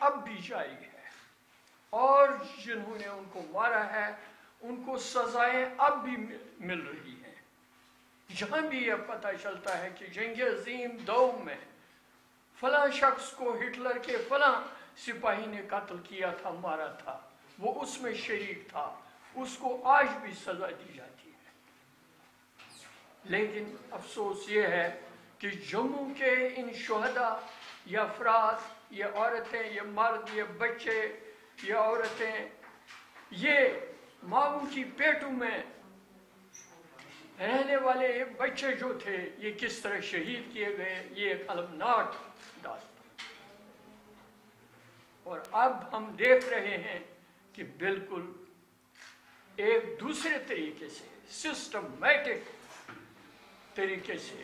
اب بھی جاری ہے، اور جنہوں نے ان کو مارا ہے ان کو سزائیں اب بھی مل رہی ہیں۔ جہاں بھی یہ پتہ چلتا ہے کہ جنگ عظیم دوم میں فلاں شخص کو ہٹلر کے فلاں سپاہی نے قتل کیا تھا، مارا تھا، وہ اس میں شریک تھا، اس کو آج بھی سزا دی جاتی ہے۔ لیکن افسوس یہ ہے کہ جموں کے ان شہداء یا افراد، یہ عورتیں، یہ مرد، یہ بچے، یہ عورتیں، یہ ماؤں کی پیٹوں میں رہنے والے بچے جو تھے، یہ کس طرح شہید کیے گئے، یہ ایک المناک داستان۔ اور اب ہم دیکھ رہے ہیں کہ بالکل ایک دوسرے طریقے سے، سسٹمیٹک طریقے سے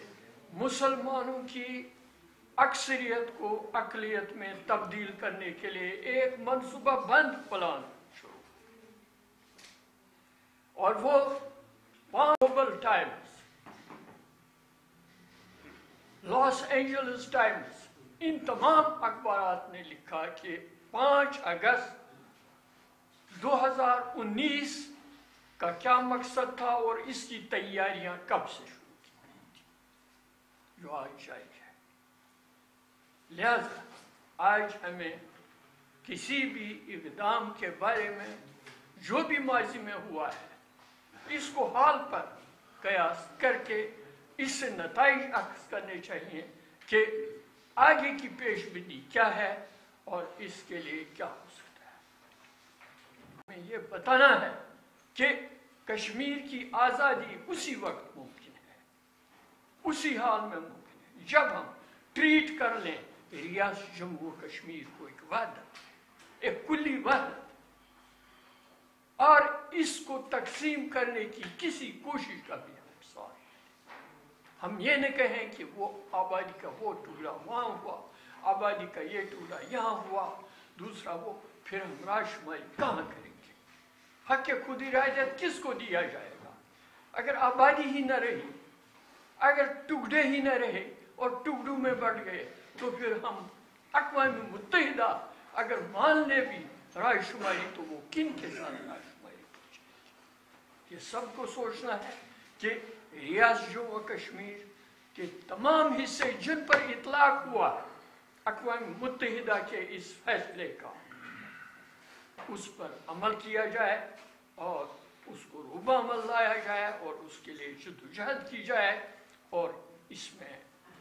مسلمانوں کی اکثریت کو اقلیت میں تبدیل کرنے کے لیے ایک منصوبہ بند پلان شروع، اور وہ Global Times, Los Angeles Times, ان تمام اخبارات نے لکھا کہ 5 اگست 2019 کا کیا مقصد تھا اور اس کی تیاریاں کب سے شروع کی گئی تھی، جو آج جاری ہے۔ لہذا آج ہمیں کسی بھی اقدام کے بارے میں جو بھی ماضی میں ہوا ہے، اس کو حال پر قیاس کر کے اس سے نتائج اخذ کرنے چاہیے کہ آگے کی پیش بینی کیا ہے اور اس کے لیے کیا ہو سکتا ہے۔ ہمیں یہ بتانا ہے کہ کشمیر کی آزادی اسی وقت ممکن ہے، اسی حال میں ممکن ہے جب ہم ٹریٹ کر لیں ریاست جموں و کشمیر کو ایک وحدت، ایک کلی وحدت، اور اس کو تقسیم کرنے کی کسی کوشش کا بھی ہم ساتھ نہیں۔ ہم یہ نہ کہیں کہ وہ آبادی کا وہ ٹکڑا وہاں ہوا، آبادی کا یہ ٹکڑا یہاں ہوا، دوسرا وہ، پھر ہم راشمائی کہاں کریں گے؟ حق خود ارادیت کس کو دیا جائے گا؟ اگر آبادی ہی نہ رہی، اگر ٹکڑے ہی نہ رہے اور ٹکڑوں میں بٹ گئے، تو پھر ہم اقوام متحدہ اگر مان لے بھی رائے شماری، تو وہ کن کے ساتھ رائے شماری کی جائے گی؟ یہ سب کو سوچنا ہے کہ ریاست جموں و کشمیر کے تمام حصے جن پر اطلاق ہوا اقوام متحدہ کے اس فیصلے کا، اس پر عمل کیا جائے اور اس کو روبہ عمل لایا جائے اور اس کے لیے جدوجہد کی جائے، اور اس میں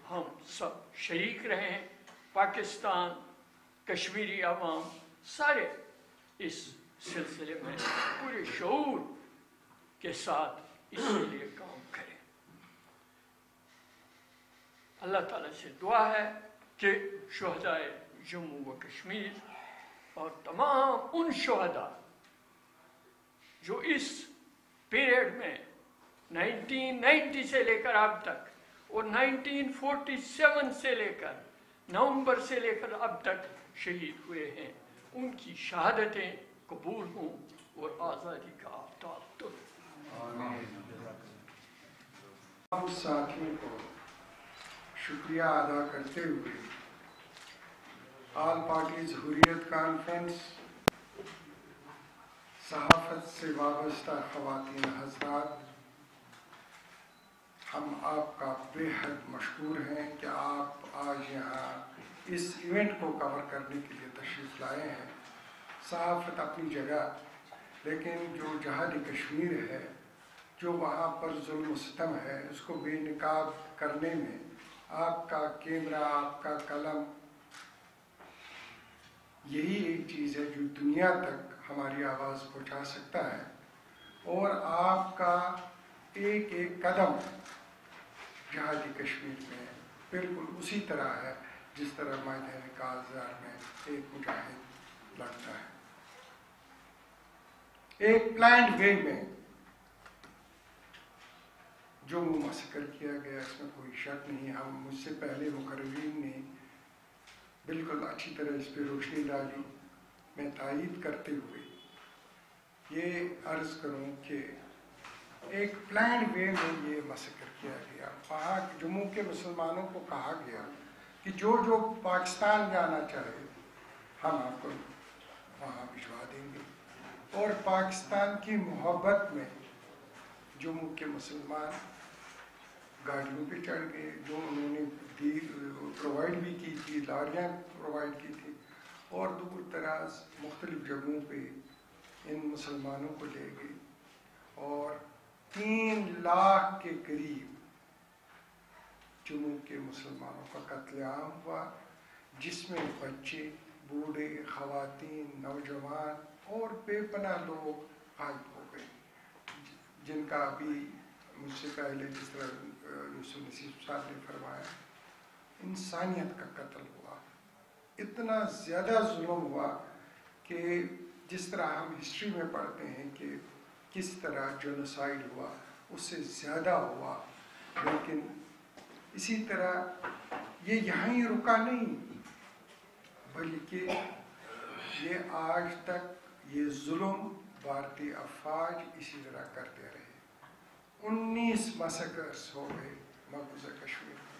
ہم سب شریک رہیں، پاکستان، کشمیری عوام، سارے اس سلسلے میں پورے شعور کے ساتھ اس کے لیے کام کریں۔ اللہ تعالیٰ سے دعا ہے کہ شہدائے جموں و کشمیر اور تمام ان شہداء جو اس پیریڈ میں 1990 سے لے کر اب تک اور 1947 سے لے کر نومبر سے لے کر اب تک شہید ہوئے ہیں، ان کی شہادتیں قبول ہوں اور آزادی کا آفتاب طلوع۔ ہم ساتھیوں کو شکریہ ادا کرتے ہوئے آل پارٹیز حریت کانفرنس، صحافت سے وابستہ خواتین حضرات، ہم آپ کا بے حد مشکور ہیں کہ آپ آج یہاں اس ایونٹ کو کور کرنے کے لیے تشریف لائے ہیں۔ صحافت اپنی جگہ، لیکن جو جہاد کشمیر ہے، جو وہاں پر ظلم و ستم ہے، اس کو بے نقاب کرنے میں آپ کا کیمرہ، آپ کا قلم، یہی ایک چیز ہے جو دنیا تک ہماری آواز پہنچا سکتا ہے، اور آپ کا ایک ایک قدم جہادی کشمیر میں بالکل اسی طرح ہے جس طرح میدان کارزار میں ایک مجاہد لڑتا ہے۔ ایک پلانڈ وے میں جو مسکر کیا گیا، اس میں کوئی شک نہیں۔ ہم مجھ سے پہلے مقررین نے بالکل اچھی طرح اس پہ روشنی ڈالی۔ میں تائید کرتے ہوئے یہ عرض کروں کہ ایک پلانڈ وے میں یہ مسکر کیا گیا۔ وہاں جموں کے مسلمانوں کو کہا گیا کہ جو پاکستان جانا چاہے ہم آپ کو وہاں بھجوا دیں گے. اور پاکستان کی محبت میں جموں کے مسلمان گاڑیوں پہ چڑھ گئے, جو انہوں نے پرووائڈ بھی کی تھی, لاریاں پرووائڈ کی تھی, اور دور دراز مختلف جگہوں پہ ان مسلمانوں کو لے گئے, اور 3 لاکھ کے قریب جموں کے مسلمانوں کا قتل عام ہوا, جس میں بچے, بوڑھے, خواتین, نوجوان اور بے پناہ لوگ غائب ہو گئے, جن کا ابھی مجھ سے پہلے جس طرح یوسف نصیب صاحب نے فرمایا, انسانیت کا قتل ہوا. اتنا زیادہ ظلم ہوا کہ جس طرح ہم ہسٹری میں پڑھتے ہیں کہ کس طرح جونوسائیڈ ہوا, اس سے زیادہ ہوا. لیکن اسی طرح یہ یہاں ہی رکا نہیں, بلکہ یہ آج تک یہ ظلم بھارتی افواج اسی طرح کرتے رہے. 19 مسکرس ہو گئے مقبوضہ کشمیر میں.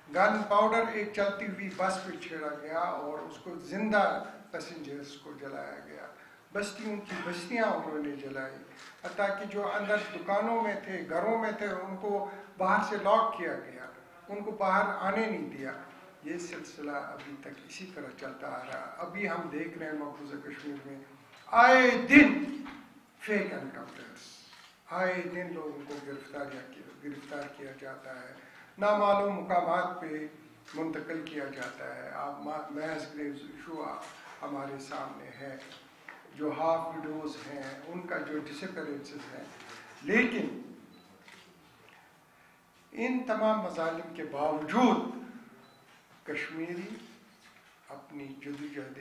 گن پاؤڈر ایک چلتی ہوئی بس پہ چھیڑا گیا اور اس کو زندہ پیسنجرز کو جلایا گیا. بستیوں کی بستیاں انہوں نے جلائی, حتیٰ کہ جو اندر دکانوں میں تھے, گھروں میں تھے, ان کو باہر سے لاک کیا گیا, ان کو باہر آنے نہیں دیا. یہ سلسلہ ابھی تک اسی طرح چلتا آ رہا. ابھی ہم دیکھ رہے ہیں مقبوضہ کشمیر میں آئے دن فیک انکاؤنٹرز, آئے دن لوگوں کو گرفتار کیا جاتا ہے, نامعلوم مقامات پہ منتقل کیا جاتا ہے. آپ محض ایشو ہمارے سامنے ہے, جو ہاف ویڈوز ہیں ان کا جو ڈسپیرنسز ہیں. لیکن ان تمام مظالم کے باوجود کشمیری اپنی جدوجہد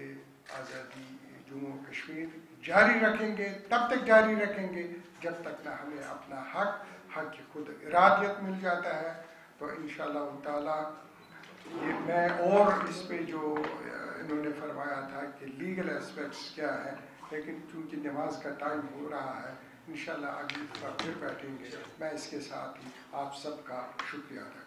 آزادی جموں کشمیر جاری رکھیں گے. تب تک جاری رکھیں گے جب تک نہ ہمیں اپنا حق خود ارادیت مل جاتا ہے. تو انشاءاللہ تعالی یہ میں اور اس پہ جو انہوں نے فرمایا تھا کہ لیگل اسپیکٹس کیا ہے, لیکن چونکہ نماز کا ٹائم ہو رہا ہے, انشاءاللہ اگلی دفعہ پھر بیٹھیں گے. میں اس کے ساتھ ہی آپ سب کا شکریہ ادا